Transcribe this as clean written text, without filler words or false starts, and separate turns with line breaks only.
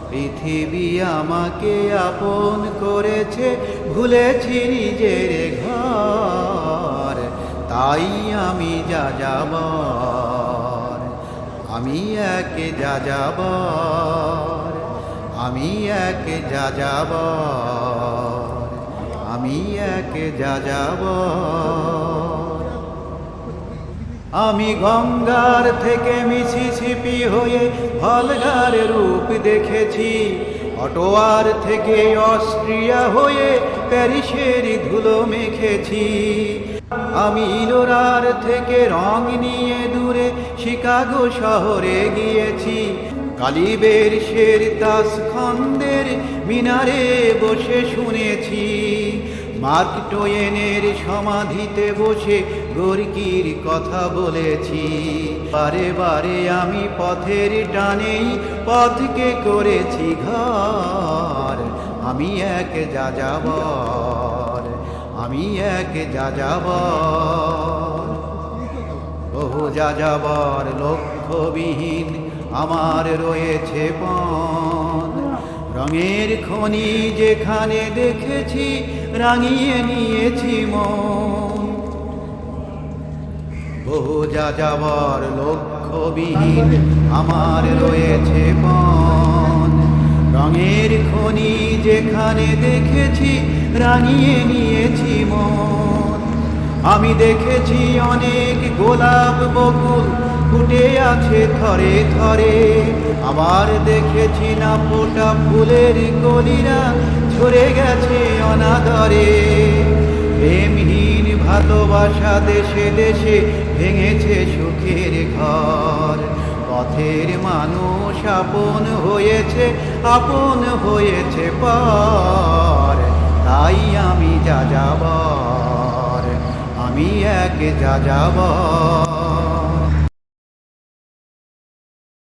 পৃথিবী আমাকে আপন করেছে, ভুলেছি নিজের ঘর, তাই আমি যাযাবর, আমি এক যাযাবর, আমি এক যাযাবর, আমি এক যাযাবর। আমি গঙ্গার থেকে মিসিসিপি হয়ে ভলগার রূপ দেখেছি, অটোয়ার থেকে অস্ট্রিয়া হয়ে প্যারিসের ধুলো মেখেছি। আমি লোরার থেকে রং নিয়ে দূরে শিকাগো শহরে গিয়েছি, কালিবের শের তাস খন্দের মিনারে বসে শুনেছি, মার্ক টোয়েনের সমাধিতে বসে গোর্কির কথা বলেছি। বারে বারে আমি পথের টানেই পথকে করেছি ঘর, আমি এক যাযাবর, আমি এক যাযাবর। বহু যাযাবর লক্ষ্যবিহীন আমার রয়েছে পণ, রঙের খনি যেখানে দেখেছি রাঙিয়ে নিয়েছি মন। বহু যাযাবর লক্ষ্যবিহীন আমার রয়েছে পণ, রঙের খনি যেখানে দেখেছি রাঙিয়ে নিয়েছি মন। আমি দেখেছি অনেক গোলাপ বকুল ফুটে আছে থরে থরে, আবার দেখেছি না ফোটা ফুলের কলিরা ঝরে গেছে অনাদরে। প্রেমহীন ভালোবাসা দেশে দেশে ভেঙেছে সুখের ঘর, পথের মানুষ আপন হয়েছে পর, তাই আমি যাযাবর, আমি এক যাযাবর।